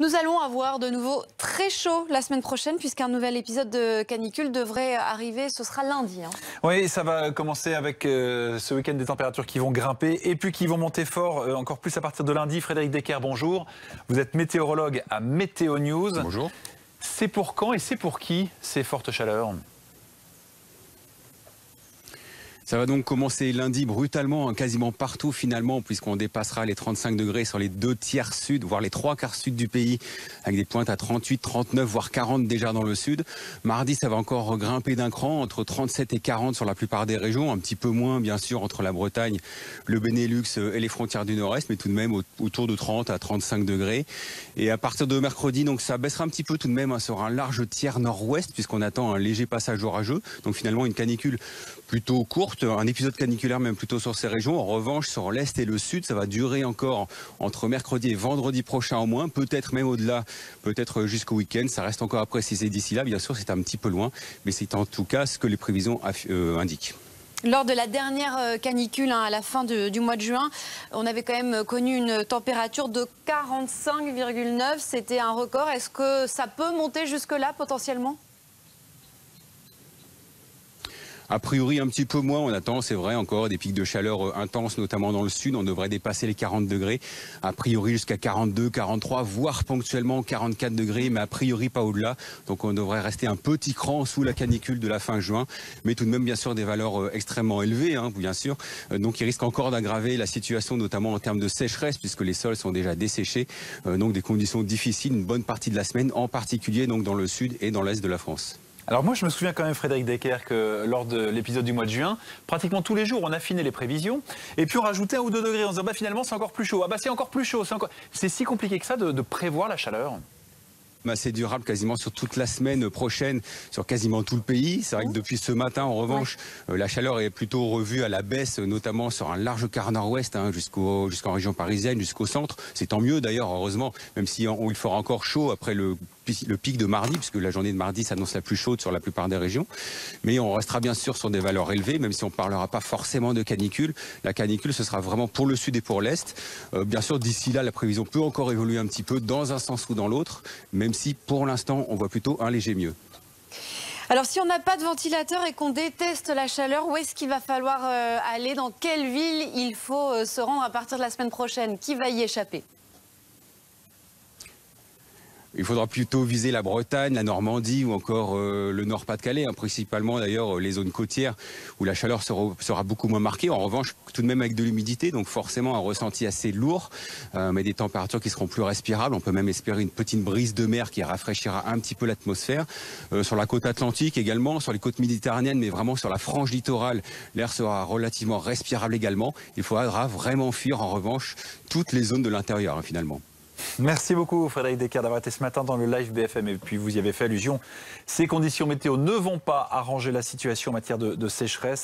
Nous allons avoir de nouveau très chaud la semaine prochaine puisqu'un nouvel épisode de canicule devrait arriver, ce sera lundi. Oui, ça va commencer avec ce week-end des températures qui vont grimper et puis qui vont monter fort encore plus à partir de lundi. Frédéric Decker, bonjour. Vous êtes météorologue à Météo News. Bonjour. C'est pour quand et c'est pour qui ces fortes chaleurs ? Ça va donc commencer lundi brutalement, quasiment partout finalement, puisqu'on dépassera les 35 degrés sur les 2/3 sud, voire les 3/4 sud du pays, avec des pointes à 38, 39, voire 40 déjà dans le sud. Mardi, ça va encore grimper d'un cran, entre 37 et 40 sur la plupart des régions, un petit peu moins bien sûr entre la Bretagne, le Benelux et les frontières du nord-est, mais tout de même autour de 30 à 35 degrés. Et à partir de mercredi, donc ça baissera un petit peu tout de même sur un large tiers nord-ouest, puisqu'on attend un léger passage orageux. Donc finalement une canicule plutôt courte, un épisode caniculaire même plutôt sur ces régions. En revanche, sur l'est et le sud, ça va durer encore entre mercredi et vendredi prochain au moins, peut-être même au-delà, peut-être jusqu'au week-end. Ça reste encore à préciser d'ici là. Bien sûr, c'est un petit peu loin, mais c'est en tout cas ce que les prévisions indiquent. Lors de la dernière canicule à la fin du mois de juin, on avait quand même connu une température de 45,9. C'était un record. Est-ce que ça peut monter jusque-là potentiellement ? A priori, un petit peu moins. On attend, c'est vrai, encore des pics de chaleur intenses, notamment dans le sud. On devrait dépasser les 40 degrés. A priori, jusqu'à 42, 43, voire ponctuellement 44 degrés, mais a priori pas au-delà. Donc on devrait rester un petit cran sous la canicule de la fin juin. Mais tout de même, bien sûr, des valeurs extrêmement élevées, bien sûr. Donc il risque encore d'aggraver la situation, notamment en termes de sécheresse, puisque les sols sont déjà desséchés. Donc des conditions difficiles une bonne partie de la semaine, en particulier donc dans le sud et dans l'est de la France. Alors moi je me souviens quand même, Frédéric Decker, que lors de l'épisode du mois de juin, pratiquement tous les jours on affinait les prévisions et puis on rajoutait 1 ou 2 degrés en se disant finalement c'est encore plus chaud, c'est encore plus chaud, c'est si compliqué que ça de prévoir la chaleur. C'est durable quasiment sur toute la semaine prochaine, sur quasiment tout le pays. C'est vrai que depuis ce matin, en revanche, la chaleur est plutôt revue à la baisse, notamment sur un large quart nord-ouest, jusqu'en région parisienne, jusqu'au centre. C'est tant mieux d'ailleurs, heureusement, même si il fera encore chaud après le pic de mardi, puisque la journée de mardi s'annonce la plus chaude sur la plupart des régions. Mais on restera bien sûr sur des valeurs élevées, même si on ne parlera pas forcément de canicule. La canicule, ce sera vraiment pour le sud et pour l'est. Bien sûr, d'ici là, la prévision peut encore évoluer un petit peu dans un sens ou dans l'autre, même si pour l'instant, on voit plutôt un léger mieux. Alors si on n'a pas de ventilateur et qu'on déteste la chaleur, où est-ce qu'il va falloir aller? Dans quelle ville il faut se rendre à partir de la semaine prochaine? Qui va y échapper? Il faudra plutôt viser la Bretagne, la Normandie ou encore le Nord-Pas-de-Calais, principalement d'ailleurs les zones côtières où la chaleur sera beaucoup moins marquée. En revanche, tout de même avec de l'humidité, donc forcément un ressenti assez lourd, mais des températures qui seront plus respirables. On peut même espérer une petite brise de mer qui rafraîchira un petit peu l'atmosphère. Sur la côte atlantique également, sur les côtes méditerranéennes, mais vraiment sur la frange littorale, l'air sera relativement respirable également. Il faudra vraiment fuir en revanche toutes les zones de l'intérieur finalement. Merci beaucoup Frédéric Decker d'avoir été ce matin dans le live BFM et puis vous y avez fait allusion. Ces conditions météo ne vont pas arranger la situation en matière de sécheresse.